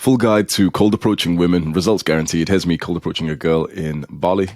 Full guide to cold approaching women, results guaranteed. Here's me cold approaching a girl in Bali.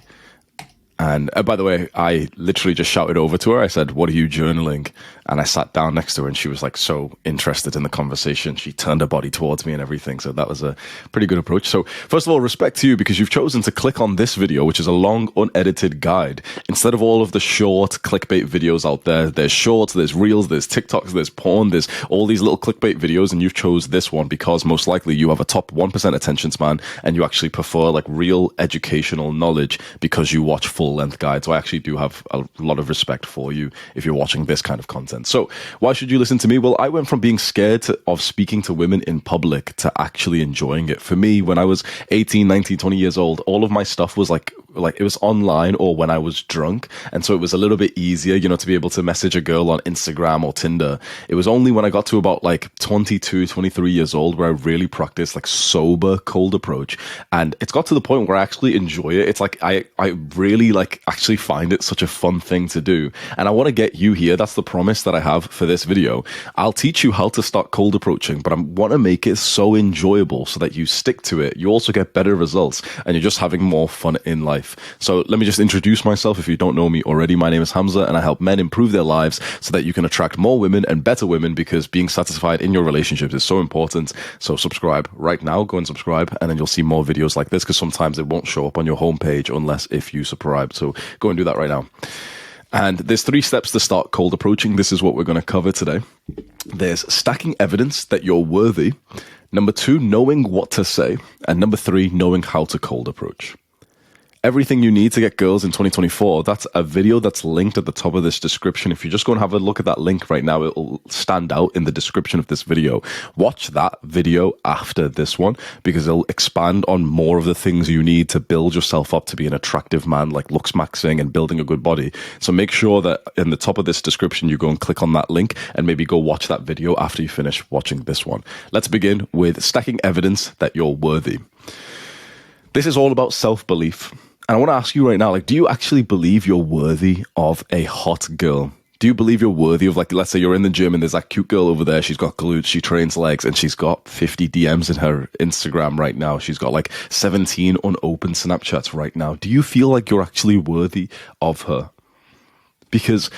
And by the way, I literally just shouted over to her. I said, "What are you journaling?" And I sat down next to her and she was like so interested in the conversation. She turned her body towards me and everything. So that was a pretty good approach. So first of all, respect to you because you've chosen to click on this video, which is a long, unedited guide. Instead of all of the short clickbait videos out there, there's shorts, there's reels, there's TikToks, there's porn, there's all these little clickbait videos. And you've chose this one because most likely you have a top 1% attention span and you actually prefer like real educational knowledge because you watch full-length guides. So I actually do have a lot of respect for you if you're watching this kind of content. So why should you listen to me? Well, I went from being scared of speaking to women in public to actually enjoying it. For me, when I was 18, 19, 20 years old, all of my stuff was like it was online or when I was drunk. And so it was a little bit easier, you know, to be able to message a girl on Instagram or Tinder. It was only when I got to about like 22, 23 years old where I really practiced like sober cold approach. And it's got to the point where I actually enjoy it. It's like I really like actually find it such a fun thing to do. And I want to get you here. That's the promise that I have for this video. I'll teach you how to start cold approaching, but I want to make it so enjoyable so that you stick to it. You also get better results and you're just having more fun in life. So let me just introduce myself if you don't know me already. My name is Hamza and I help men improve their lives so that you can attract more women and better women because being satisfied in your relationships is so important. So subscribe right now, go and subscribe and then you'll see more videos like this because sometimes it won't show up on your homepage unless if you subscribe. So go and do that right now. And there's 3 steps to start cold approaching. This is what we're going to cover today. There's stacking evidence that you're worthy. Number 2, knowing what to say. And number 3, knowing how to cold approach. Everything you need to get girls in 2024, that's a video that's linked at the top of this description. If you just go and have a look at that link right now, it'll stand out in the description of this video. Watch that video after this one because it'll expand on more of the things you need to build yourself up to be an attractive man, like looks maxing and building a good body. So make sure that in the top of this description, you go and click on that link and maybe go watch that video after you finish watching this one. Let's begin with stacking evidence that you're worthy. This is all about self-belief. And I want to ask you right now, like, do you actually believe you're worthy of a hot girl? Do you believe you're worthy of, like, let's say you're in the gym and there's that cute girl over there. She's got glutes, she trains legs, and she's got 50 DMs in her Instagram right now. She's got like 17 unopened Snapchats right now. Do you feel like you're actually worthy of her? Because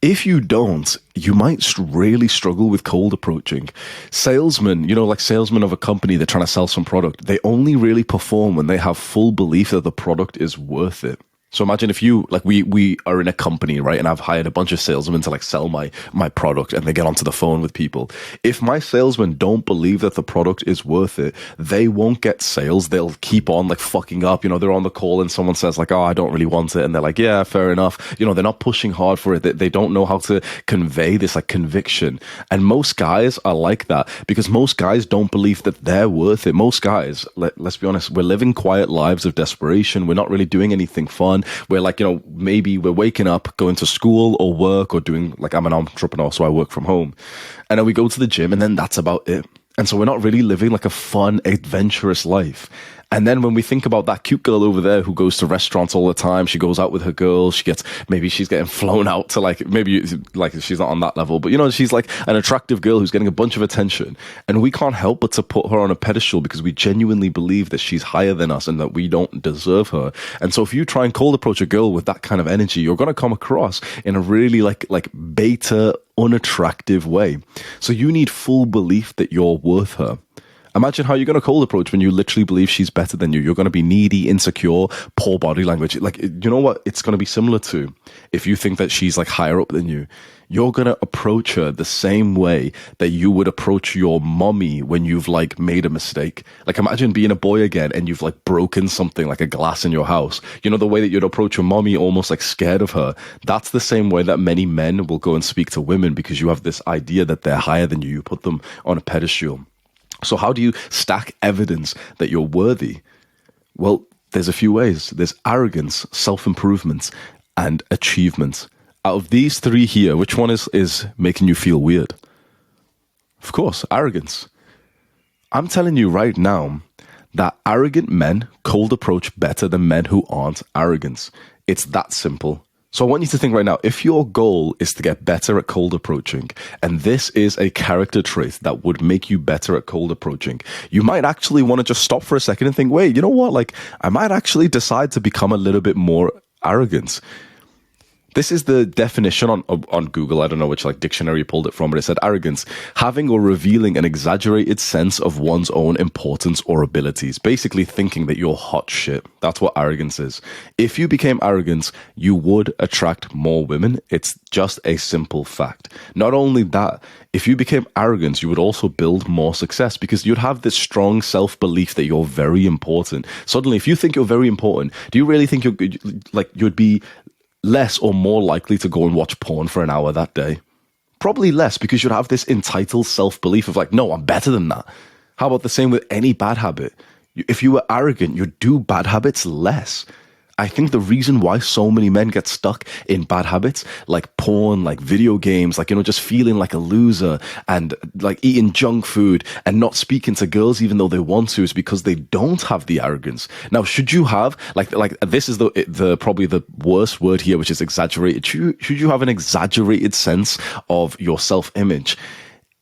if you don't, you might really struggle with cold approaching. Salesmen, you know, like salesmen of a company, they're trying to sell some product. They only really perform when they have full belief that the product is worth it. So imagine if you, like we are in a company, right? And I've hired a bunch of salesmen to like sell my product and they get onto the phone with people. If my salesmen don't believe that the product is worth it, they won't get sales. They'll keep on like fucking up. You know, they're on the call and someone says like, "Oh, I don't really want it." And they're like, "Yeah, fair enough." You know, they're not pushing hard for it. They don't know how to convey this like conviction. And most guys are like that because most guys don't believe that they're worth it. Most guys, let's be honest, we're living quiet lives of desperation. We're not really doing anything fun. We're like, you know, maybe we're waking up, going to school or work or doing, like, I'm an entrepreneur, so I work from home. And then we go to the gym and then that's about it. And so we're not really living like a fun, adventurous life. And then when we think about that cute girl over there who goes to restaurants all the time, she goes out with her girls, maybe she's getting flown out to like, maybe like she's not on that level, but you know, she's like an attractive girl who's getting a bunch of attention. And we can't help but to put her on a pedestal because we genuinely believe that she's higher than us and that we don't deserve her. And so if you try and cold approach a girl with that kind of energy, you're going to come across in a really like beta, unattractive way. So you need full belief that you're worth her. Imagine how you're going to cold approach when you literally believe she's better than you. You're going to be needy, insecure, poor body language. Like, you know what it's going to be similar to if you think that she's like higher up than you. You're going to approach her the same way that you would approach your mommy when you've like made a mistake. Like imagine being a boy again and you've like broken something like a glass in your house. You know, the way that you'd approach your mommy, almost like scared of her. That's the same way that many men will go and speak to women because you have this idea that they're higher than you. You put them on a pedestal. So how do you stack evidence that you're worthy? Well, there's a few ways. There's arrogance, self-improvement, and achievement. Out of these 3 here, which one is making you feel weird? Of course, arrogance. I'm telling you right now that arrogant men cold approach better than men who aren't arrogant. It's that simple. So I want you to think right now, if your goal is to get better at cold approaching, and this is a character trait that would make you better at cold approaching, you might actually want to just stop for a second and think, wait, you know what? Like, I might actually decide to become a little bit more arrogant. This is the definition on Google. I don't know which like dictionary you pulled it from, but it said arrogance, having or revealing an exaggerated sense of one's own importance or abilities. Basically thinking that you're hot shit. That's what arrogance is. If you became arrogant, you would attract more women. It's just a simple fact. Not only that, if you became arrogant, you would also build more success because you'd have this strong self-belief that you're very important. Suddenly, if you think you're very important, do you really think you'd be less or more likely to go and watch porn for an hour that day? Probably less, because you'd have this entitled self-belief of like, no, I'm better than that. How about the same with any bad habit? If you were arrogant, you'd do bad habits less. I think the reason why so many men get stuck in bad habits, like porn, like video games, like, just feeling like a loser and like eating junk food and not speaking to girls even though they want to, is because they don't have the arrogance. Now, should you have, like this is the probably the worst word here, which is exaggerated. Should you have an exaggerated sense of your self-image?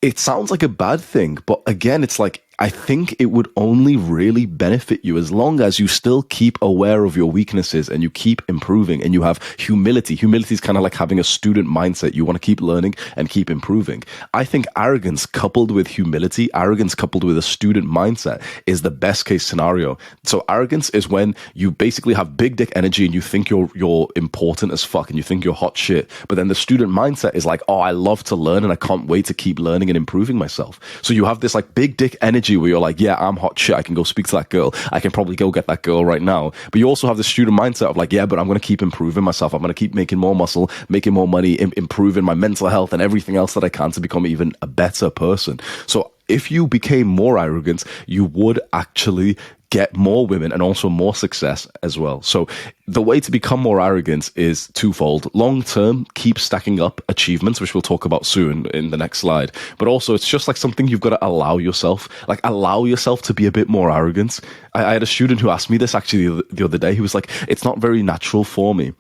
It sounds like a bad thing, but again, it's like, I think it would only really benefit you as long as you still keep aware of your weaknesses and you keep improving and you have humility. Humility is kind of like having a student mindset. You want to keep learning and keep improving. I think arrogance coupled with humility, arrogance coupled with a student mindset is the best case scenario. So arrogance is when you basically have big dick energy and you think you're important as fuck and you think you're hot shit. But then the student mindset is like, oh, I love to learn and I can't wait to keep learning and improving myself. So you have this like big dick energy where you're like, yeah, I'm hot shit. I can go speak to that girl. I can probably go get that girl right now. But you also have the student mindset of like, yeah, but I'm going to keep improving myself. I'm going to keep making more muscle, making more money, improving my mental health and everything else that I can to become even a better person. So if you became more arrogant, you would actually get more women and also more success as well. So the way to become more arrogant is twofold. Long term, keep stacking up achievements, which we'll talk about soon in the next slide. But also, it's just like something you've got to allow yourself to be a bit more arrogant. I had a student who asked me this actually the other day. He was like, it's not very natural for me.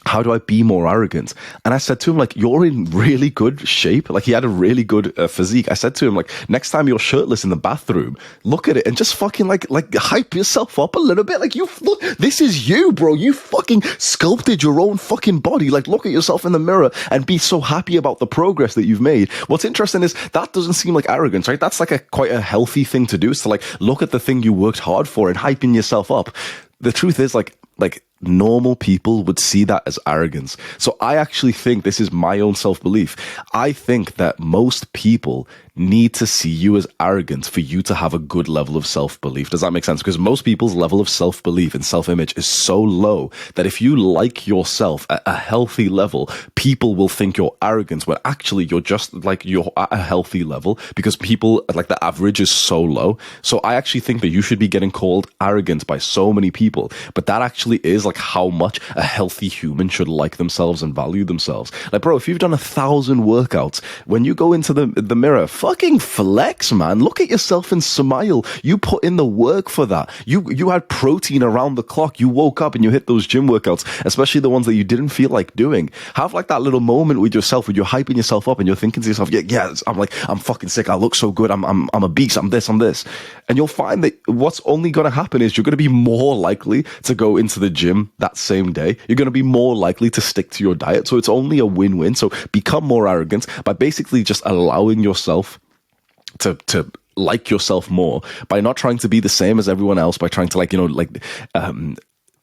How do I be more arrogant? And I said to him, like, you're in really good shape. Like, he had a really good physique. I said to him, like, next time you're shirtless in the bathroom, look at it and just fucking like hype yourself up a little bit. Like, look, this is you, bro. You fucking sculpted your own fucking body. Like, look at yourself in the mirror and be so happy about the progress that you've made. What's interesting is that doesn't seem like arrogance, right? That's like quite a healthy thing to do, is to like look at the thing you worked hard for and hyping yourself up. The truth is like normal people would see that as arrogance. So I actually think, this is my own self-belief, I think that most people need to see you as arrogant for you to have a good level of self-belief. Does that make sense? Because most people's level of self-belief and self-image is so low that if you like yourself at a healthy level, people will think you're arrogant when actually you're just like, you're at a healthy level, because people, like, the average is so low. So I actually think that you should be getting called arrogant by so many people, but that actually is like how much a healthy human should like themselves and value themselves. Like, bro, if you've done 1,000 workouts, when you go into the mirror, fucking flex, man. Look at yourself and smile. You put in the work for that. You had protein around the clock. You woke up and you hit those gym workouts, especially the ones that you didn't feel like doing. Have like that little moment with yourself where you're hyping yourself up and you're thinking to yourself, yeah, I'm fucking sick. I look so good. I'm a beast. I'm this. And you'll find that what's only going to happen is you're going to be more likely to go into the gym that same day. You're going to be more likely to stick to your diet. So it's only a win-win. So become more arrogant by basically just allowing yourself to like yourself more, by not trying to be the same as everyone else, by trying to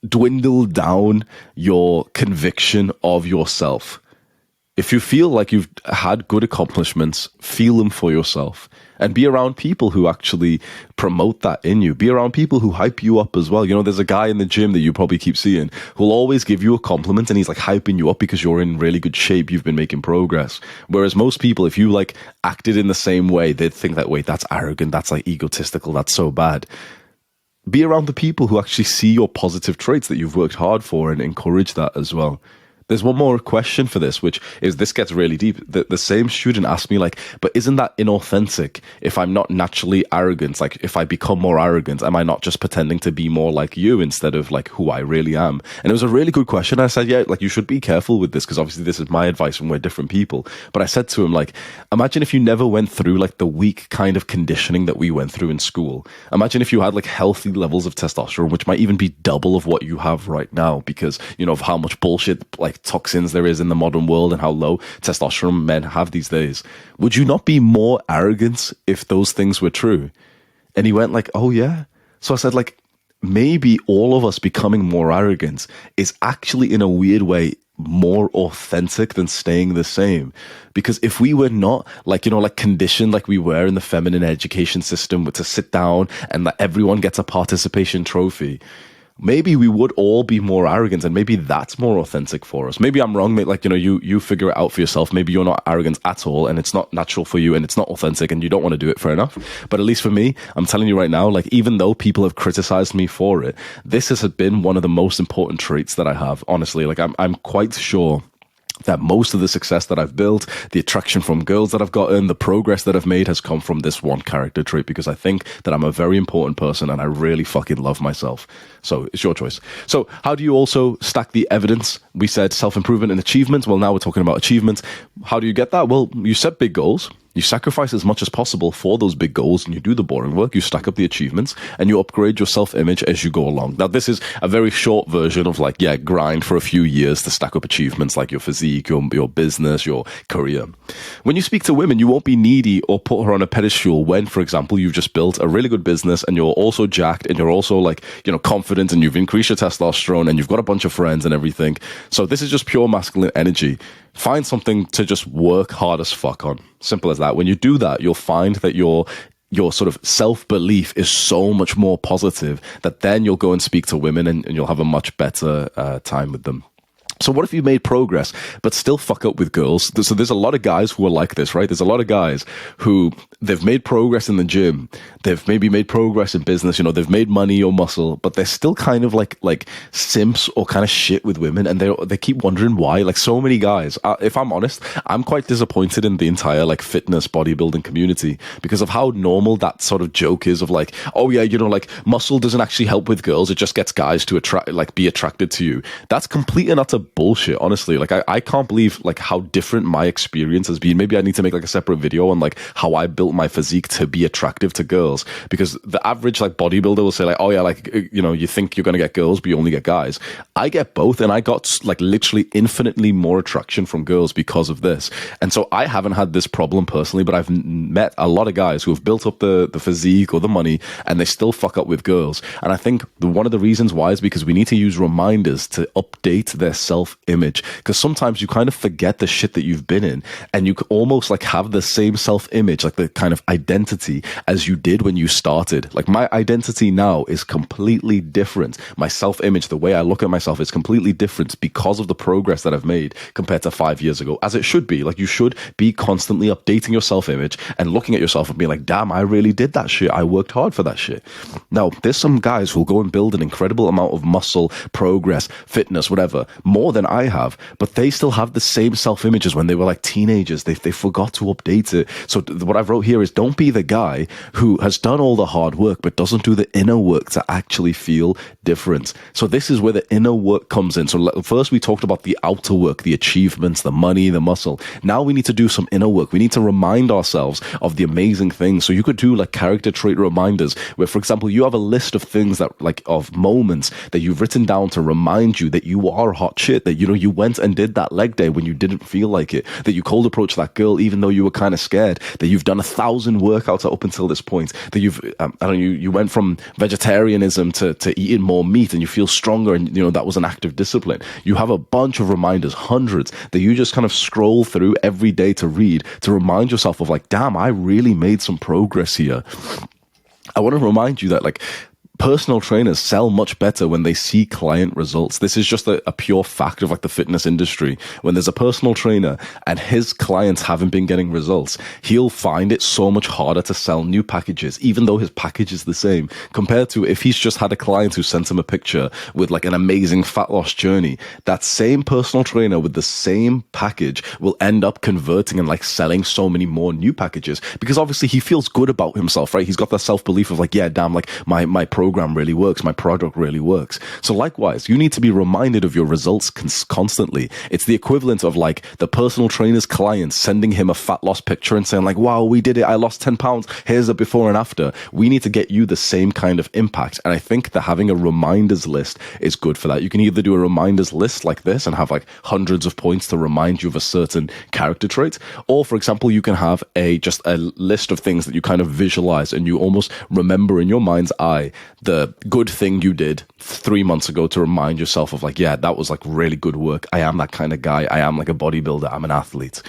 dwindle down your conviction of yourself. If you feel like you've had good accomplishments, feel them for yourself. And be around people who actually promote that in you. Be around people who hype you up as well. You know, there's a guy in the gym that you probably keep seeing who'll always give you a compliment, and he's like hyping you up because you're in really good shape. You've been making progress. Whereas most people, if you like acted in the same way, they'd think that, wait, that's arrogant. That's like egotistical. That's so bad. Be around the people who actually see your positive traits that you've worked hard for and encourage that as well. There's one more question for this, which is, this gets really deep. The same student asked me, like, but isn't that inauthentic if I'm not naturally arrogant? Like, if I become more arrogant, am I not just pretending to be more like you instead of like who I really am? And it was a really good question. I said, yeah, like, you should be careful with this, because obviously this is my advice and we're different people. But I said to him, like, imagine if you never went through like the weak kind of conditioning that we went through in school. Imagine if you had like healthy levels of testosterone, which might even be double of what you have right now, because, you know, of how much bullshit, like, toxins there is in the modern world and how low testosterone men have these days. Would you not be more arrogant if those things were true? And he went like, oh yeah. So I said, like, maybe all of us becoming more arrogant is actually, in a weird way, more authentic than staying the same. Because if we were not, like, you know, like, conditioned like we were in the feminine education system to sit down and that everyone gets a participation trophy, maybe we would all be more arrogant, and maybe that's more authentic for us. Maybe I'm wrong, mate. Like, you know, you figure it out for yourself. Maybe you're not arrogant at all, and it's not natural for you, and it's not authentic, and you don't want to do it, fair enough. But at least for me, I'm telling you right now, like, even though people have criticized me for it, this has been one of the most important traits that I have, honestly. Like, I'm quite sure that most of the success that I've built, the attraction from girls that I've gotten, the progress that I've made has come from this one character trait, because I think that I'm a very important person and I really fucking love myself. So it's your choice. So how do you also stack the evidence? We said self-improvement and achievement. Well, now we're talking about achievement. How do you get that? Well, you set big goals. You sacrifice as much as possible for those big goals, and you do the boring work. You stack up the achievements and you upgrade your self-image as you go along. Now, this is a very short version of, like, yeah, grind for a few years to stack up achievements like your physique, your business, your career. When you speak to women, you won't be needy or put her on a pedestal when, for example, you've just built a really good business and you're also jacked and you're also, like, you know, confident, and you've increased your testosterone and you've got a bunch of friends and everything. So this is just pure masculine energy. Find something to just work hard as fuck on. Simple as that. When you do that, you'll find that your sort of self-belief is so much more positive that then you'll go and speak to women and you'll have a much better time with them. So what if you made progress but still fuck up with girls? So there's a lot of guys who are like this, right? There's a lot of guys who, they've made progress in the gym, they've maybe made progress in business, you know, they've made money or muscle, but they're still kind of like simps or kind of shit with women, and they keep wondering why. Like, so many guys, if I'm honest, I'm quite disappointed in the entire, like, fitness bodybuilding community because of how normal that sort of joke is of, like, oh yeah, you know, like, muscle doesn't actually help with girls, it just gets guys to be attracted to you. That's complete and utter bullshit, honestly. Like, I can't believe, like, how different my experience has been. Maybe I need to make, like, a separate video on, like, how I built my physique to be attractive to girls, because the average, like, bodybuilder will say, like, oh yeah, like, you know, you think you're gonna get girls but you only get guys. I get both, and I got, like, literally infinitely more attraction from girls because of this. And so I haven't had this problem personally, but I've met a lot of guys who have built up the physique or the money and they still fuck up with girls. And I think one of the reasons why is because we need to use reminders to update their self-image, because sometimes you kind of forget the shit that you've been in, and you almost, like, have the same self-image, like the kind of identity as you did when you started. Like, my identity now is completely different. My self-image, the way I look at myself, is completely different because of the progress that I've made compared to 5 years ago, as it should be. Like, you should be constantly updating your self-image and looking at yourself and being like, damn, I really did that shit. I worked hard for that shit. Now, there's some guys who'll go and build an incredible amount of muscle, progress, fitness, whatever, more than I have, but they still have the same self-image as when they were, like, teenagers. They forgot to update it. So what I've wrote here is, don't be the guy who has done all the hard work but doesn't do the inner work to actually feel different. So this is where the inner work comes in. So first we talked about the outer work, the achievements, the money, the muscle. Now we need to do some inner work. We need to remind ourselves of the amazing things. So you could do, like, character trait reminders where, for example, you have a list of things that, like, of moments that you've written down to remind you that you are hot shit, that, you know, you went and did that leg day when you didn't feel like it, that you cold approached that girl even though you were kind of scared, that you've done 1,000 workouts up until this point, that you've you went from vegetarianism to eating more meat and you feel stronger, and, you know, that was an act of discipline. You have a bunch of reminders, hundreds, that you just kind of scroll through every day to read, to remind yourself of, like, damn, I really made some progress here. I want to remind you that, like, personal trainers sell much better when they see client results. This is just a pure fact of like the fitness industry. When there's a personal trainer and his clients haven't been getting results, he'll find it so much harder to sell new packages, even though his package is the same, compared to if he's just had a client who sent him a picture with like an amazing fat loss journey. That same personal trainer with the same package will end up converting and like selling so many more new packages, because obviously he feels good about himself, right? He's got that self-belief of like, yeah, damn, like my program really works, my product really works. So likewise, you need to be reminded of your results constantly. It's the equivalent of like the personal trainer's clients sending him a fat loss picture and saying like, wow, we did it, I lost 10 pounds, here's a before and after. We need to get you the same kind of impact. And I think that having a reminders list is good for that. You can either do a reminders list like this and have like hundreds of points to remind you of a certain character trait, or for example, you can have just a list of things that you kind of visualize and you almost remember in your mind's eye the good thing you did 3 months ago to remind yourself of like, yeah, that was like really good work. I am that kind of guy. I am like a bodybuilder. I'm an athlete.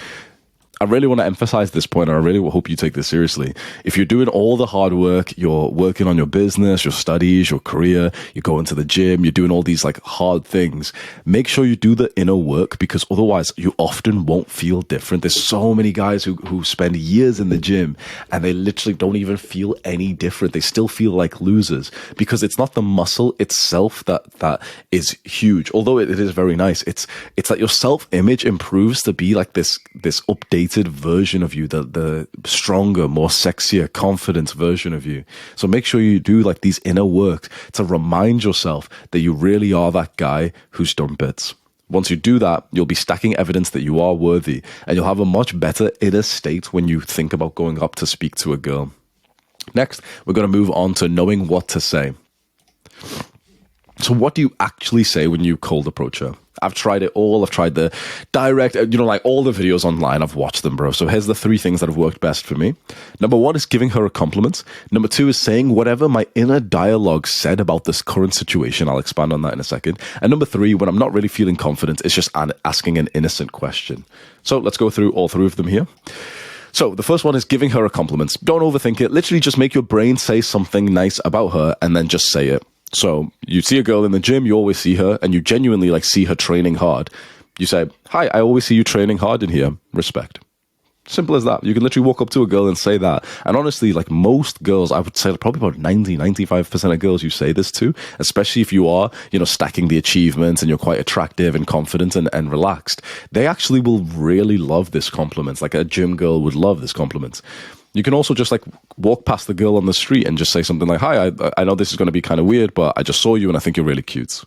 I really want to emphasize this point, and I really hope you take this seriously. If you're doing all the hard work, you're working on your business, your studies, your career, you're going to the gym, you're doing all these like hard things, make sure you do the inner work, because otherwise you often won't feel different. There's so many guys who spend years in the gym and they literally don't even feel any different. They still feel like losers, because it's not the muscle itself that is huge, although it is very nice. It's that your self-image improves to be like this updated version of you, the stronger, more sexier, confident version of you. So make sure you do like these inner work to remind yourself that you really are that guy who's done bits. Once you do that, you'll be stacking evidence that you are worthy, and you'll have a much better inner state when you think about going up to speak to a girl. Next, we're going to move on to knowing what to say. So what do you actually say when you cold approach her? I've tried it all. I've tried the direct, like all the videos online. I've watched them, bro. So here's the 3 things that have worked best for me. Number 1 is giving her a compliment. Number 2 is saying whatever my inner dialogue said about this current situation. I'll expand on that in a second. And number 3, when I'm not really feeling confident, it's just asking an innocent question. So let's go through all 3 of them here. So the first one is giving her a compliment. Don't overthink it. Literally just make your brain say something nice about her and then just say it. So you see a girl in the gym, you always see her, and you genuinely like see her training hard. You say, hi, I always see you training hard in here. Respect. Simple as that. You can literally walk up to a girl and say that. And honestly, like most girls, I would say probably about 95% of girls you say this to, especially if you are, stacking the achievements and you're quite attractive and confident and relaxed. They actually will really love this compliment. Like a gym girl would love this compliment. You can also just like walk past the girl on the street and just say something like, hi, I know this is going to be kind of weird, but I just saw you and I think you're really cute.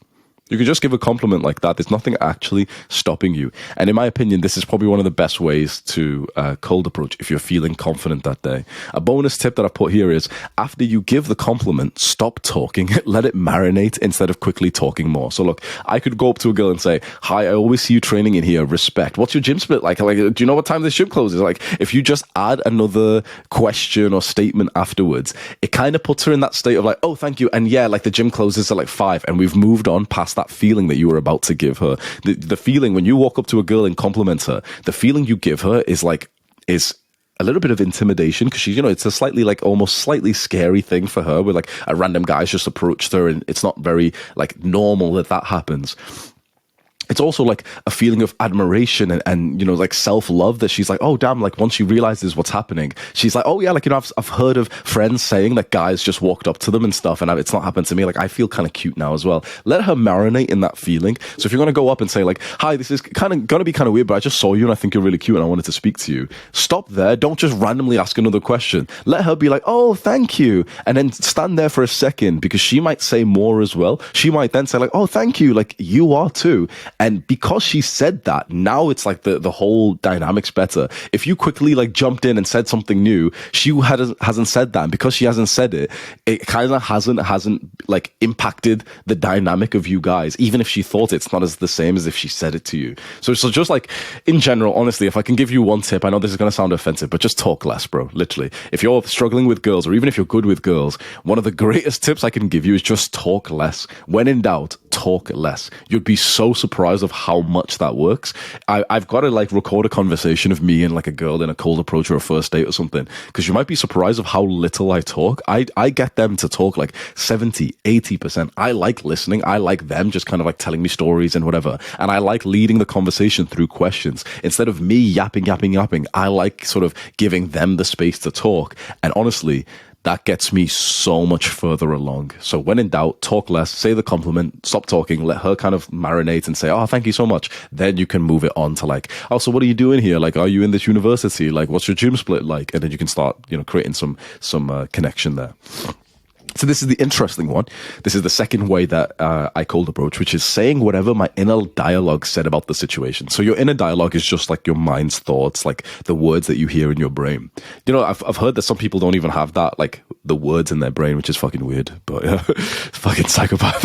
You can just give a compliment like that. There's nothing actually stopping you. And in my opinion, this is probably one of the best ways to cold approach if you're feeling confident that day. A bonus tip that I put here is after you give the compliment, stop talking, let it marinate instead of quickly talking more. So look, I could go up to a girl and say, hi, I always see you training in here. Respect. What's your gym split like? Like, do you know what time this gym closes? Like, if you just add another question or statement afterwards, it kind of puts her in that state of like, oh, thank you. And yeah, like the gym closes at like 5 and we've moved on past that feeling that you were about to give her. The feeling when you walk up to a girl and compliment her, the feeling you give her is a little bit of intimidation, because she's, it's a slightly like almost slightly scary thing for her where like a random guy's just approached her and it's not very like normal that happens. It's also like a feeling of admiration and like self-love that she's like, oh, damn, like once she realizes what's happening, she's like, oh, yeah, like, I've heard of friends saying that guys just walked up to them and stuff, and it's not happened to me. Like, I feel kind of cute now as well. Let her marinate in that feeling. So if you're going to go up and say like, hi, this is kind of going to be kind of weird, but I just saw you and I think you're really cute and I wanted to speak to you. Stop there. Don't just randomly ask another question. Let her be like, oh, thank you. And then stand there for a second, because she might say more as well. She might then say like, oh, thank you. Like, you are too. And because she said that, now it's like the whole dynamic's better. If you quickly like jumped in and said something new, she hasn't said that. And because she hasn't said it, it kind of hasn't like impacted the dynamic of you guys, even if she thought it's not as the same as if she said it to you. So just like in general, honestly, if I can give you one tip, I know this is going to sound offensive, but just talk less, bro. Literally. If you're struggling with girls, or even if you're good with girls, one of the greatest tips I can give you is just talk less. When in doubt, talk talk less. You'd be so surprised of how much that works. I've got to like record a conversation of me and like a girl in a cold approach or a first date or something, because you might be surprised of how little I talk. I get them to talk like 70, 80%. I like listening. I like them just kind of like telling me stories and whatever. And I like leading the conversation through questions. Instead of me yapping, I like sort of giving them the space to talk. And honestly, that gets me so much further along. So when in doubt, talk less, say the compliment, stop talking, let her kind of marinate and say, oh, thank you so much. Then you can move it on to like, oh, so what are you doing here? Like, are you in this university? Like, what's your gym split like? And then you can start, creating some connection there. So this is the interesting one. This is the second way that I cold approach, which is saying whatever my inner dialogue said about the situation. So your inner dialogue is just like your mind's thoughts, like the words that you hear in your brain. I've heard that some people don't even have that, like the words in their brain, which is fucking weird, but fucking psychopath.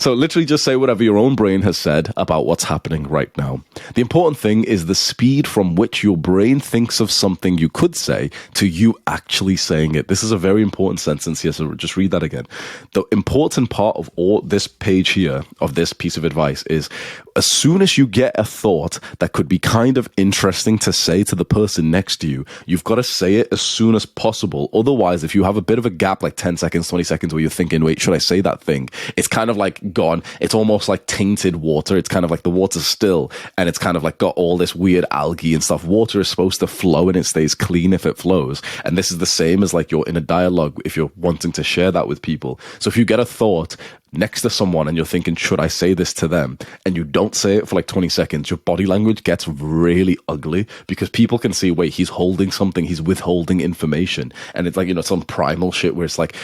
So literally just say whatever your own brain has said about what's happening right now. The important thing is the speed from which your brain thinks of something you could say to you actually saying it. This is a very important sentence here, so just read that again. The important part of all this page here, of this piece of advice, is as soon as you get a thought that could be kind of interesting to say to the person next to you, you've got to say it as soon as possible. Otherwise, if you have a bit of a gap, like 10 seconds, 20 seconds, where you're thinking, wait, should I say that thing? It's kind of like gone. It's almost like tainted water. It's kind of like the water's still, and it's kind of like got all this weird algae and stuff. Water is supposed to flow, and it stays clean if it flows. And this is the same as like your inner dialogue if you're wanting to share that with people. So if you get a thought next to someone and you're thinking, should I say this to them? And you don't say it for like 20 seconds, your body language gets really ugly, because people can see, wait, he's holding something, he's withholding information. And it's like, some primal shit where it's like,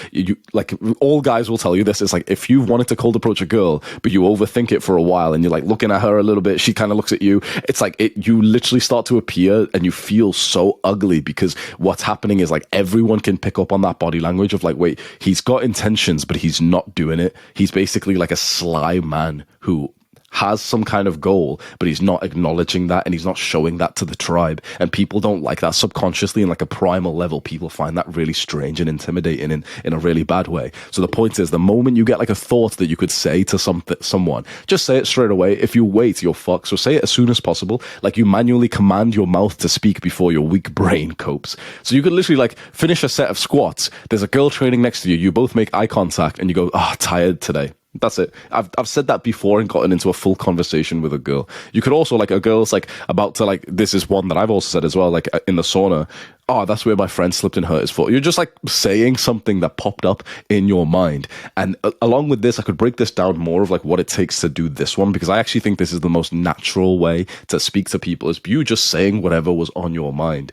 all guys will tell you this. It's like, if you wanted to cold approach a girl, but you overthink it for a while and you're like looking at her a little bit, she kind of looks at you. It's like, you literally start to appear and you feel so ugly, because what's happening is like everyone can pick up on that body language of like, wait, he's got intentions, but he's not doing it. He's basically like a sly man who has some kind of goal, but he's not acknowledging that, and he's not showing that to the tribe. And people don't like that subconsciously, in like a primal level. People find that really strange and intimidating in a really bad way. So the point is, the moment you get like a thought that you could say to someone, just say it straight away. If you wait, you're fucked. So say it as soon as possible. Like you manually command your mouth to speak before your weak brain copes. So you could literally like finish a set of squats. There's a girl training next to you. You both make eye contact and you go, tired today. That's it. I've said that before and gotten into a full conversation with a girl. You could also, like, a girl's like about to, like, this is one that I've also said as well, like in the sauna. Oh, that's where my friend slipped and hurt his foot. You're just like saying something that popped up in your mind. And along with this, I could break this down more of like what it takes to do this one, because I actually think this is the most natural way to speak to people, is you just saying whatever was on your mind.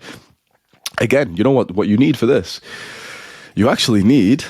Again, you know what you need for this? You actually need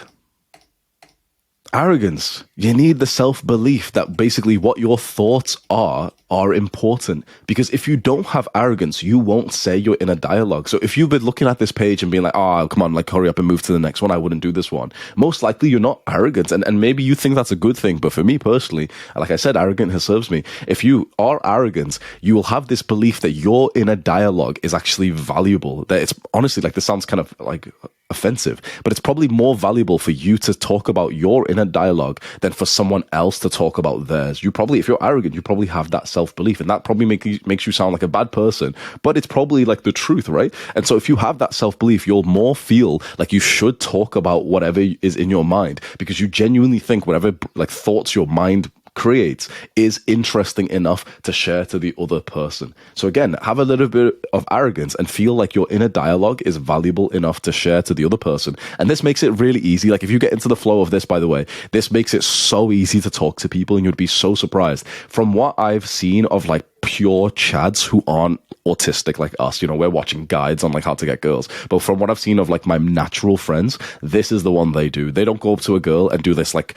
arrogance. You need the self-belief that basically what your thoughts are important. Because if you don't have arrogance, you won't say your inner dialogue. So if you've been looking at this page and being like, oh, come on, like hurry up and move to the next one, I wouldn't do this one. Most likely you're not arrogant. And maybe you think that's a good thing. But for me personally, like I said, arrogant has served me. If you are arrogant, you will have this belief that your inner dialogue is actually valuable. That it's honestly, like, this sounds kind of like offensive, but it's probably more valuable for you to talk about your inner dialogue than for someone else to talk about theirs. You probably, if you're arrogant, you probably have that self-belief, and that probably makes you sound like a bad person, but it's probably like the truth, right? And so if you have that self-belief, you'll more feel like you should talk about whatever is in your mind, because you genuinely think whatever like thoughts your mind creates is interesting enough to share to the other person. So again, have a little bit of arrogance and feel like your inner dialogue is valuable enough to share to the other person. And this makes it really easy. Like if you get into the flow of this, by the way, this makes it so easy to talk to people, and you'd be so surprised. From what I've seen of like pure chads who aren't autistic like us, we're watching guides on like how to get girls, but from what I've seen of like my natural friends, this is the one they do. They don't go up to a girl and do this like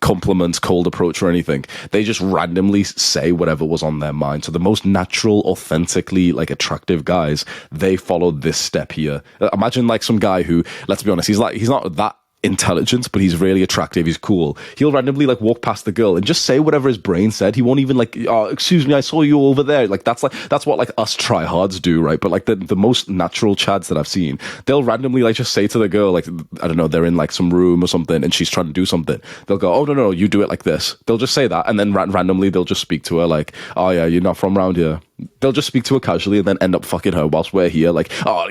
compliment, cold approach or anything. They just randomly say whatever was on their mind. So the most natural, authentically like attractive guys, they followed this step here. Imagine like some guy who, let's be honest, he's not that intelligent, but he's really attractive, he's cool, he'll randomly like walk past the girl and just say whatever his brain said. He won't even like, oh, excuse me, I saw you over there. Like that's what like us tryhards do, right? But like the most natural chads that I've seen, they'll randomly like just say to the girl, like, I don't know, they're in like some room or something and she's trying to do something. They'll go, oh no, you do it like this. They'll just say that, and then randomly they'll just speak to her like, oh yeah, you're not from around here. They'll just speak to her casually and then end up fucking her whilst we're here. Like, oh,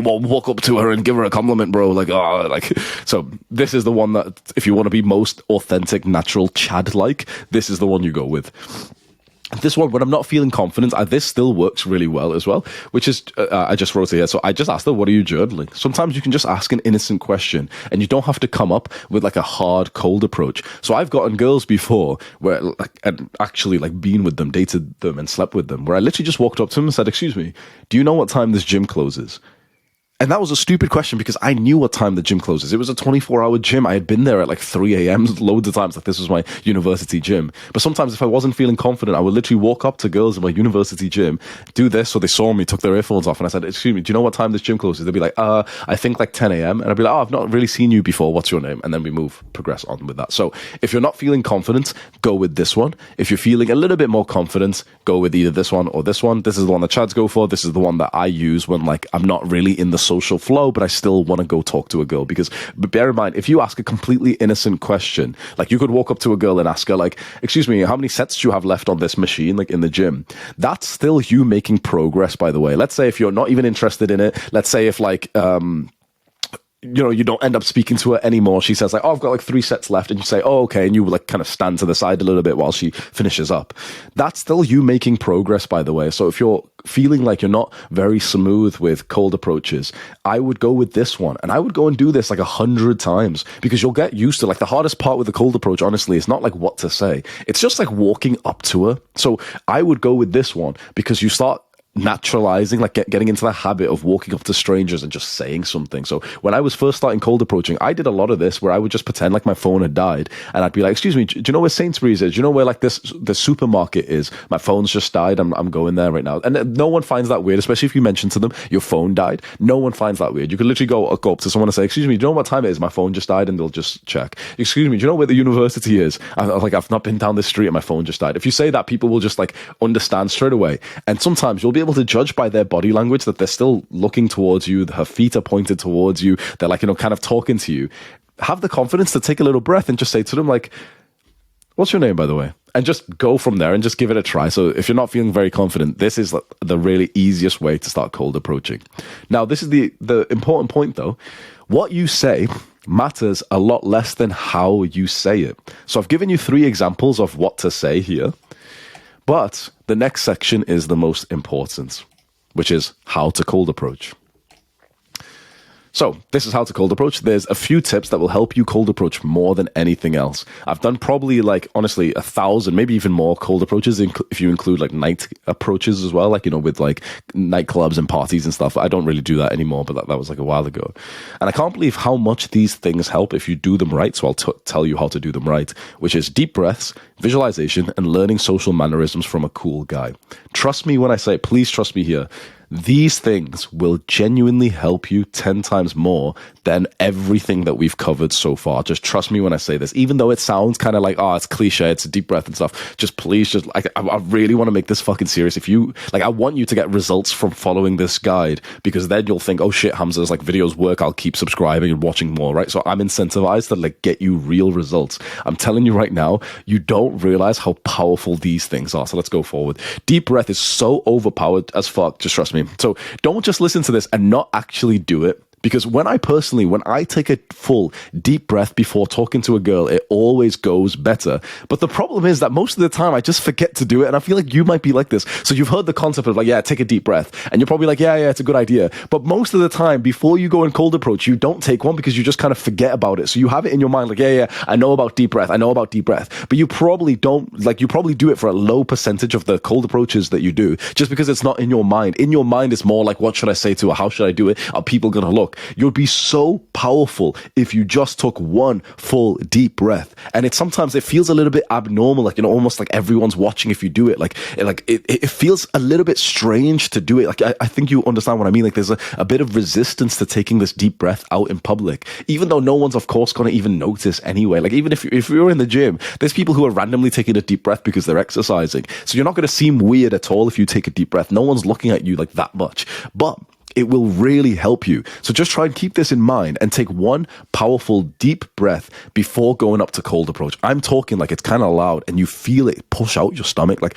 well, walk up to her and give her a compliment, bro. Like, oh, like, so this is the one that, if you want to be most authentic, natural, Chad-like, this is the one you go with. This one, when I'm not feeling confident, this still works really well as well, which is, I just wrote it here. So I just asked her, what are you journaling? Sometimes you can just ask an innocent question and you don't have to come up with like a hard, cold approach. So I've gotten girls before where like, and actually like been with them, dated them and slept with them, where I literally just walked up to them and said, excuse me, do you know what time this gym closes? And that was a stupid question because I knew what time the gym closes. It was a 24-hour gym. I had been there at like 3 a.m. loads of times. Like this was my university gym. But sometimes if I wasn't feeling confident, I would literally walk up to girls in my university gym, do this. So they saw me, took their earphones off, and I said, excuse me, do you know what time this gym closes? They'd be like, I think like 10 a.m. And I'd be like, oh, I've not really seen you before. What's your name? And then we progress on with that. So if you're not feeling confident, go with this one. If you're feeling a little bit more confident, go with either this one or this one. This is the one that Chads go for. This is the one that I use when like I'm not really in the social flow, but I still want to go talk to a girl. Because bear in mind, if you ask a completely innocent question, like you could walk up to a girl and ask her like, excuse me, how many sets do you have left on this machine, like in the gym? That's still you making progress, by the way. Let's say if you're not even interested in it, let's say if like, you know, you don't end up speaking to her anymore. She says like, oh, I've got like 3 sets left. And you say, oh, okay. And you like kind of stand to the side a little bit while she finishes up. That's still you making progress, by the way. So if you're feeling like you're not very smooth with cold approaches, I would go with this one. And I would go and do this like 100 times because you'll get used to like the hardest part with the cold approach, honestly, it's not like what to say. It's just like walking up to her. So I would go with this one because you start naturalizing, like getting into the habit of walking up to strangers and just saying something. So when I was first starting cold approaching, I did a lot of this where I would just pretend like my phone had died and I'd be like, excuse me, do you know where Sainsbury's is? Do you know where like the supermarket is? My phone's just died. I'm going there right now. And no one finds that weird, especially if you mention to them your phone died. No one finds that weird. You could literally go up to someone and say, excuse me, do you know what time it is? My phone just died, and they'll just check. Excuse me, do you know where the university is? I've not been down this street and my phone just died. If you say that, people will just like understand straight away. And sometimes you'll be able to judge by their body language that they're still looking towards you. Her feet are pointed towards you. They're like, you know, kind of talking to you. Have the confidence to take a little breath and just say to them like, what's your name, by the way? And just go from there and just give it a try. So if you're not feeling very confident, this is the really easiest way to start cold approaching. Now, this is the important point though. What you say matters a lot less than how you say it. So I've given you 3 examples of what to say here, but the next section is the most important, which is how to cold approach. So this is how to cold approach. There's a few tips that will help you cold approach more than anything else. I've done probably like, honestly, 1,000, maybe even more cold approaches if you include like night approaches as well, like, you know, with like nightclubs and parties and stuff. I don't really do that anymore, but that was like a while ago. And I can't believe how much these things help if you do them right. So I'll tell you how to do them right, which is deep breaths, visualization, and learning social mannerisms from a cool guy. Trust me when I say, please trust me here. These things will genuinely help you 10 times more than everything that we've covered so far. Just trust me when I say this. Even though it sounds kind of like, oh, it's cliche, it's a deep breath and stuff. Just please, just like, I really want to make this fucking serious. If you, like, I want you to get results from following this guide, because then you'll think, oh shit, Hamza's like videos work. I'll keep subscribing and watching more, right? So I'm incentivized to like get you real results. I'm telling you right now, you don't realize how powerful these things are. So let's go forward. Deep breath is so overpowered as fuck. Just trust me. So don't just listen to this and not actually do it. Because when I take a full deep breath before talking to a girl, it always goes better. But the problem is that most of the time I just forget to do it. And I feel like you might be like this. So you've heard the concept of like, yeah, take a deep breath. And you're probably like, yeah, it's a good idea. But most of the time before you go in cold approach, you don't take one because you just kind of forget about it. So you have it in your mind like, yeah, I know about deep breath. But you probably don't, like, you probably do it for a low percentage of the cold approaches that you do just because it's not in your mind. In your mind, it's more like, what should I say to her? How should I do it? Are people going to look? fuck. You'd be so powerful if you just took one full deep breath. And sometimes it feels a little bit abnormal, like, almost like everyone's watching if you do it. It feels a little bit strange to do it. Like, I think you understand what I mean. Like, there's a bit of resistance to taking this deep breath out in public, even though no one's, of course, going to even notice anyway. Like, even if you're in the gym, there's people who are randomly taking a deep breath because they're exercising. So you're not going to seem weird at all if you take a deep breath. No one's looking at you like that much. But it will really help you. So just try and keep this in mind and take one powerful deep breath before going up to cold approach. I'm talking like it's kind of loud and you feel it push out your stomach, like.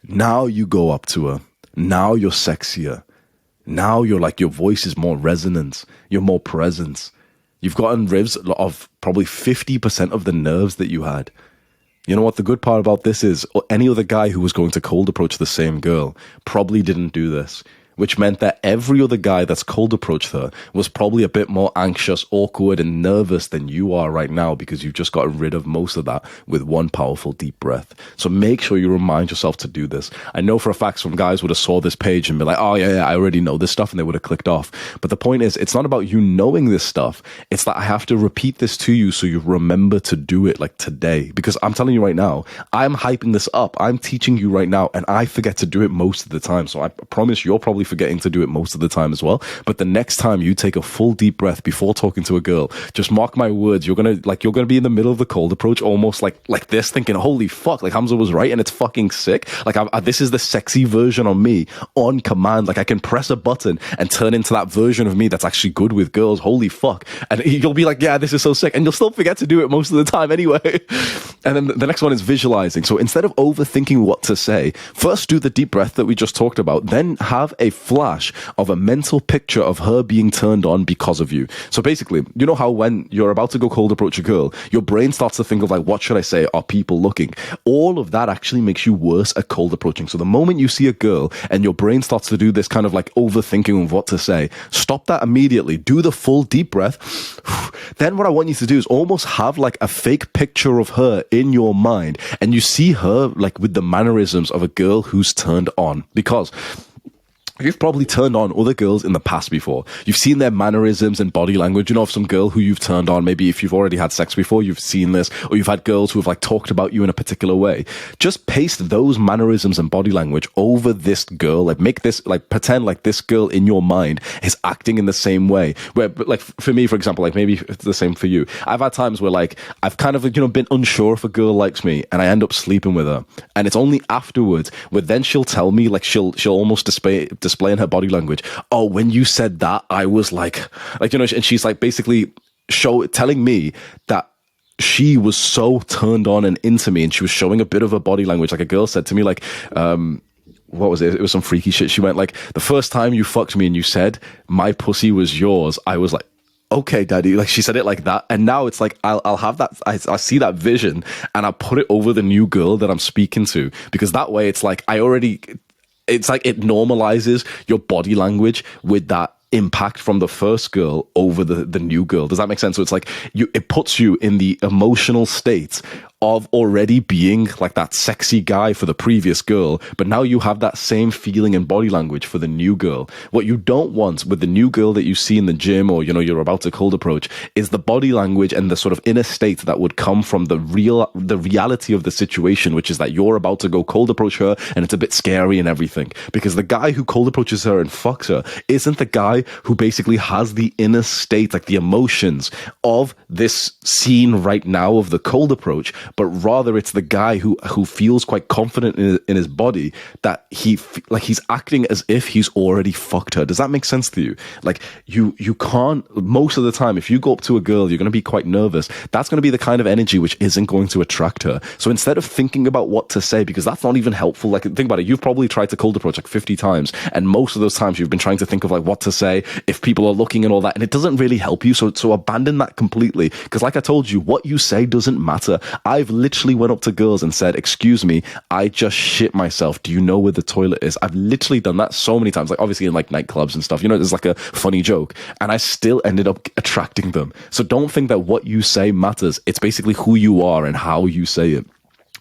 Now you go up to her. Now you're sexier. Now you're like, your voice is more resonant. You're more present. You've gotten rid of probably 50% of the nerves that you had. You know what the good part about this is? Any other guy who was going to cold approach the same girl probably didn't do this, which meant that every other guy that's cold approached her was probably a bit more anxious, awkward, and nervous than you are right now, because you've just gotten rid of most of that with one powerful deep breath. So make sure you remind yourself to do this. I know for a fact some guys would have saw this page and be like, oh yeah, I already know this stuff, and they would have clicked off. But the point is, it's not about you knowing this stuff. It's that I have to repeat this to you so you remember to do it, like today. Because I'm telling you right now, I'm hyping this up. I'm teaching you right now, and I forget to do it most of the time. So I promise you're probably forgetting to do it most of the time as well. But the next time you take a full deep breath before talking to a girl, just mark my words, you're gonna be in the middle of the cold approach, almost like this, thinking, holy fuck, like Hamza was right and it's fucking sick. Like this is the sexy version of me on command. Like I can press a button and turn into that version of me that's actually good with girls. Holy fuck. And you'll be like, yeah, this is so sick. And you'll still forget to do it most of the time anyway. And then the next one is visualizing. So instead of overthinking what to say, first do the deep breath that we just talked about, then have a flash of a mental picture of her being turned on because of you. So basically, you know how when you're about to go cold approach a girl, your brain starts to think of like, what should I say? Are people looking? All of that actually makes you worse at cold approaching. So the moment you see a girl and your brain starts to do this kind of like overthinking of what to say, stop that immediately. Do the full deep breath. Then what I want you to do is almost have like a fake picture of her in your mind, and you see her like with the mannerisms of a girl who's turned on. Because you've probably turned on other girls in the past before. You've seen their mannerisms and body language. You know, of some girl who you've turned on. Maybe if you've already had sex before, you've seen this, or you've had girls who have like talked about you in a particular way. Just paste those mannerisms and body language over this girl. Like make this, like pretend like this girl in your mind is acting in the same way. Where, like for me, for example, like maybe it's the same for you. I've had times where like I've kind of, been unsure if a girl likes me, and I end up sleeping with her. And it's only afterwards where then she'll tell me, like she'll almost display in her body language, oh, when you said that, I was like, and she's like basically telling me that she was so turned on and into me, and she was showing a bit of her body language. Like a girl said to me, like, what was it? It was some freaky shit. She went like, the first time you fucked me and you said my pussy was yours, I was like, okay, daddy. Like she said it like that. And now it's like, I'll have that. I see that vision and I put it over the new girl that I'm speaking to, because that way it's like, it's like it normalizes your body language with that impact from the first girl over the new girl. Does that make sense? So it's like it puts you in the emotional state of already being like that sexy guy for the previous girl, but now you have that same feeling and body language for the new girl. What you don't want with the new girl that you see in the gym, or you're about to cold approach, is the body language and the sort of inner state that would come from the reality of the situation, which is that you're about to go cold approach her and it's a bit scary and everything. Because the guy who cold approaches her and fucks her isn't the guy who basically has the inner state, like the emotions of this scene right now of the cold approach, but rather it's the guy who feels quite confident in his body that he's acting as if he's already fucked her. Does that make sense to you? Like you can't, most of the time, if you go up to a girl, you're going to be quite nervous. That's going to be the kind of energy which isn't going to attract her. So instead of thinking about what to say, because that's not even helpful, like think about it, you've probably tried to cold approach like 50 times, and most of those times you've been trying to think of like what to say, if people are looking and all that, and it doesn't really help you. So abandon that completely, because like I told you, what you say doesn't matter. I've literally went up to girls and said, excuse me, I just shit myself. Do you know where the toilet is? I've literally done that so many times, like obviously in like nightclubs and stuff, there's like a funny joke, and I still ended up attracting them. So don't think that what you say matters. It's basically who you are and how you say it.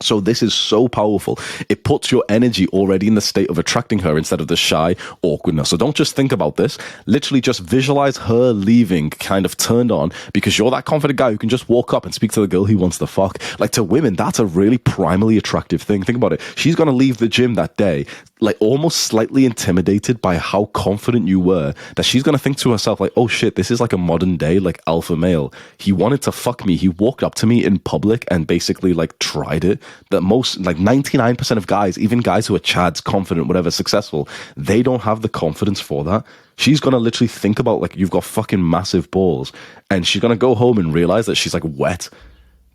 So this is so powerful. It puts your energy already in the state of attracting her instead of the shy awkwardness. So don't just think about this. Literally just visualize her leaving kind of turned on because you're that confident guy who can just walk up and speak to the girl he wants to fuck. Like to women, that's a really primally attractive thing. Think about it. She's going to leave the gym that day like almost slightly intimidated by how confident you were, that she's going to think to herself like, oh shit, this is like a modern day like alpha male. He wanted to fuck me. He walked up to me in public and basically like tried it. That most like 99% of guys, even guys who are chads, confident, whatever, successful, they don't have the confidence for that. She's going to literally think about like, you've got fucking massive balls, and she's going to go home and realize that she's like wet.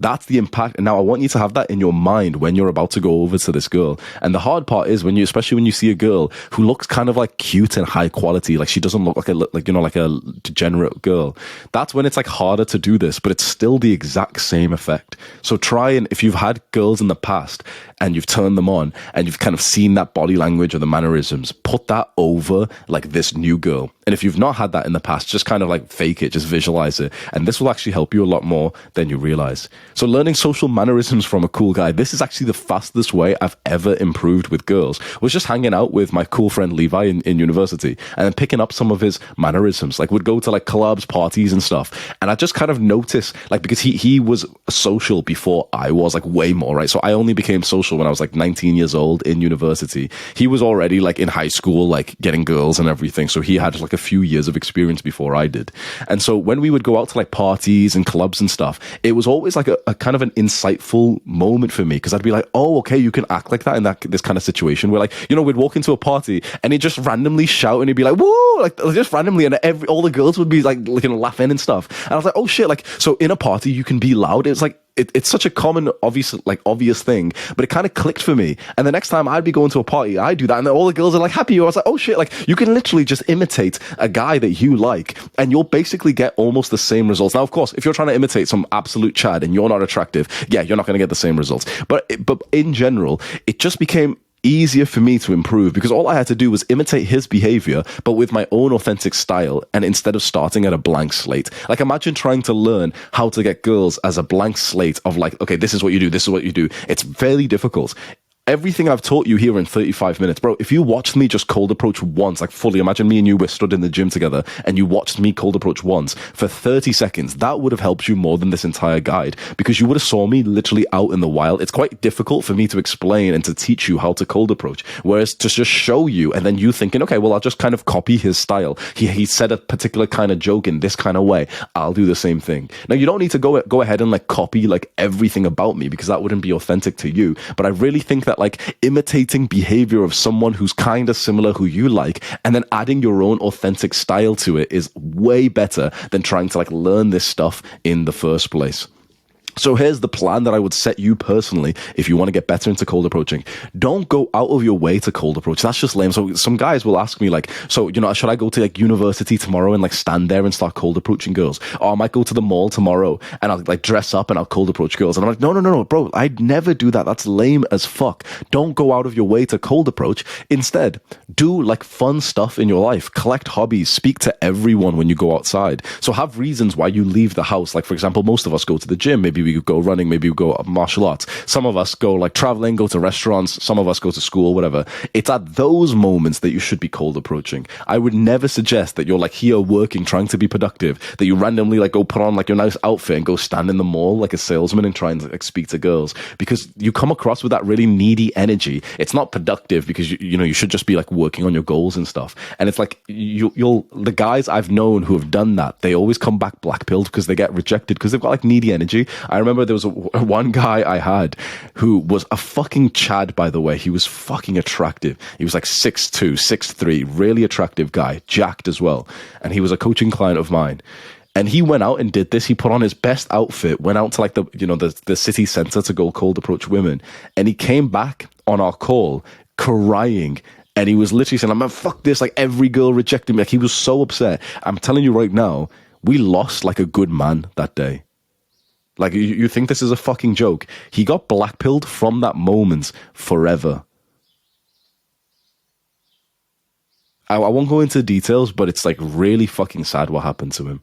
That's the impact. And now I want you to have that in your mind when you're about to go over to this girl. And the hard part is when you, especially when you see a girl who looks kind of like cute and high quality, like she doesn't look like like a degenerate girl. That's when it's like harder to do this, but it's still the exact same effect. So try, and if you've had girls in the past and you've turned them on and you've kind of seen that body language or the mannerisms, put that over like this new girl. And if you've not had that in the past, just kind of like fake it, just visualize it. And this will actually help you a lot more than you realize. So learning social mannerisms from a cool guy, this is actually the fastest way I've ever improved with girls. Was just hanging out with my cool friend Levi in university and then picking up some of his mannerisms. Like would go to like clubs, parties and stuff. And I just kind of noticed, like, because he was social before I was, like way more, right? So I only became social when I was like 19 years old in university. He was already like in high school, like getting girls and everything. So he had like a few years of experience before I did. And so when we would go out to like parties and clubs and stuff, it was always like a kind of an insightful moment for me, because I'd be like, oh, okay, you can act like that in this kind of situation where, like, you know, we'd walk into a party and he'd just randomly shout and he'd be like, woo, like just randomly, and all the girls would be like laughing and stuff. And I was like, oh shit, like, so in a party you can be loud. It's like, it's such a common, obvious thing, but it kind of clicked for me. And the next time I'd be going to a party, I do that, and then all the girls are like happy. I was like, oh shit, like you can literally just imitate a guy that you like, and you'll basically get almost the same results. Now, of course, if you're trying to imitate some absolute Chad and you're not attractive, yeah, you're not going to get the same results. But in general, it just became easier for me to improve because all I had to do was imitate his behavior, but with my own authentic style, and instead of starting at a blank slate. Like, imagine trying to learn how to get girls as a blank slate of like, okay, this is what you do, this is what you do. It's fairly difficult. Everything I've taught you here in 35 minutes, bro, if you watched me just cold approach once, like fully, imagine me and you were stood in the gym together and you watched me cold approach once for 30 seconds, that would have helped you more than this entire guide, because you would have saw me literally out in the wild. It's quite difficult for me to explain and to teach you how to cold approach, whereas to just show you and then you thinking, okay, well, I'll just kind of copy his style. He said a particular kind of joke in this kind of way. I'll do the same thing. Now, you don't need to go ahead and like copy like everything about me, because that wouldn't be authentic to you. But I really think that like imitating behavior of someone who's kind of similar, who you like, and then adding your own authentic style to it is way better than trying to like learn this stuff in the first place. So here's the plan that I would set you personally if you want to get better into cold approaching. Don't go out of your way to cold approach. That's just lame. So some guys will ask me like, so, you know, should I go to like university tomorrow and like stand there and start cold approaching girls? Or I might go to the mall tomorrow and I'll like dress up and I'll cold approach girls. And I'm like, no, bro, I'd never do that. That's lame as fuck. Don't go out of your way to cold approach. Instead, do like fun stuff in your life. Collect hobbies. Speak to everyone when you go outside. So have reasons why you leave the house. Like, for example, most of us go to the gym. Maybe we go running, maybe we go martial arts. Some of us go like traveling, go to restaurants. Some of us go to school, whatever. It's at those moments that you should be cold approaching. I would never suggest that you're like here working, trying to be productive, that you randomly like go put on like your nice outfit and go stand in the mall like a salesman and try and like speak to girls, because you come across with that really needy energy. It's not productive, because you know, you should just be like working on your goals and stuff. And it's like the guys I've known who have done that, they always come back black-pilled because they get rejected because they've got like needy energy. I remember there was one guy I had who was a fucking Chad, by the way. He was fucking attractive. He was like 6'2", 6'3", really attractive guy, jacked as well. And he was a coaching client of mine. And he went out and did this. He put on his best outfit, went out to like the city center to go cold approach women. And he came back on our call crying. And he was literally saying, man, fuck this. Like, every girl rejected me. Like, he was so upset. I'm telling you right now, we lost like a good man that day. Like, you think this is a fucking joke? He got blackpilled from that moment forever. I won't go into details, but it's like really fucking sad what happened to him.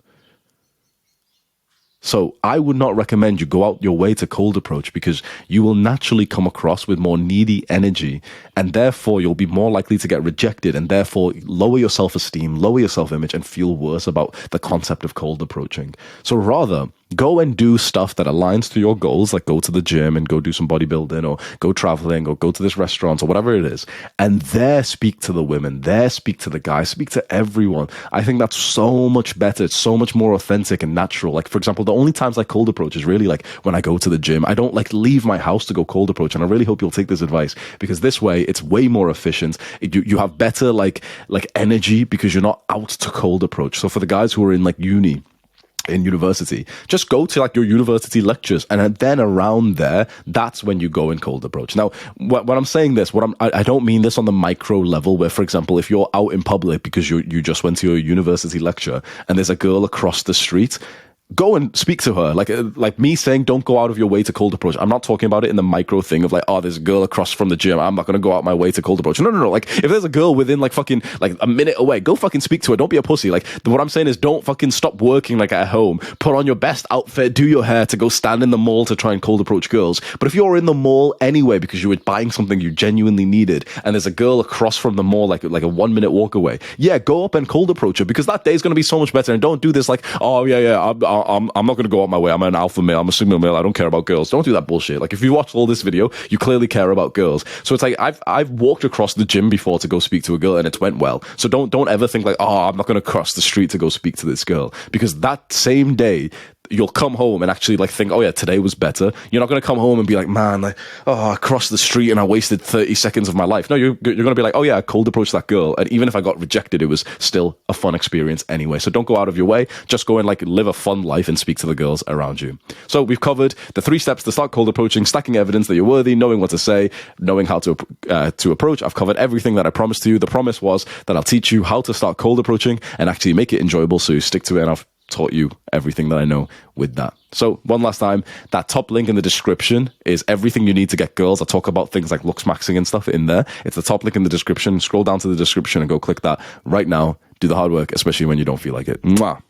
So I would not recommend you go out your way to cold approach, because you will naturally come across with more needy energy, and therefore you'll be more likely to get rejected, and therefore lower your self-esteem, lower your self-image, and feel worse about the concept of cold approaching. So rather, go and do stuff that aligns to your goals, like go to the gym and go do some bodybuilding, or go traveling, or go to this restaurant, or whatever it is. And there speak to the women, there speak to the guys, speak to everyone. I think that's so much better. It's so much more authentic and natural. Like, for example, the only times I cold approach is really like when I go to the gym. I don't like leave my house to go cold approach. And I really hope you'll take this advice, because this way it's way more efficient. You have better like energy, because you're not out to cold approach. So for the guys who are in like in university, just go to like your university lectures, and then around there, that's when you go in cold approach. Now, when I'm saying this, I don't mean this on the micro level, where, for example, if you're out in public because you just went to your university lecture and there's a girl across the street, go and speak to her. Like me saying, don't go out of your way to cold approach. I'm not talking about it in the micro thing of like, oh, there's a girl across from the gym, I'm not going to go out my way to cold approach. No. Like, if there's a girl within like fucking like a minute away, go fucking speak to her. Don't be a pussy. Like, what I'm saying is, don't fucking stop working like at home. Put on your best outfit, do your hair to go stand in the mall to try and cold approach girls. But if you're in the mall anyway because you were buying something you genuinely needed, and there's a girl across from the mall like a 1 minute walk away, yeah, go up and cold approach her, because that day is going to be so much better. And don't do this like, oh yeah, I'm not going to go out my way. I'm an alpha male. I'm a signal male. I don't care about girls. Don't do that bullshit. Like, if you watched all this video, you clearly care about girls. So it's like, I've walked across the gym before to go speak to a girl, and it's went well. So don't ever think like, oh, I'm not going to cross the street to go speak to this girl, because that same day you'll come home and actually like think, oh yeah, today was better. You're not going to come home and be like, man, like, oh, I crossed the street and I wasted 30 seconds of my life. No, you're going to be like, oh yeah, I cold approached that girl, and even if I got rejected, it was still a fun experience anyway. So don't go out of your way. Just go and like live a fun life and speak to the girls around you. So we've covered the 3 steps to start cold approaching: stacking evidence that you're worthy, knowing what to say, knowing how to approach. I've covered everything that I promised to you. The promise was that I'll teach you how to start cold approaching and actually make it enjoyable, so you stick to it, and I've taught you everything that I know with that. So one last time, that top link in the description is everything you need to get girls. I talk about things like looks maxing and stuff in there. It's the top link in the description. Scroll down to the description and go click that right now. Do the hard work, especially when you don't feel like it. Mwah.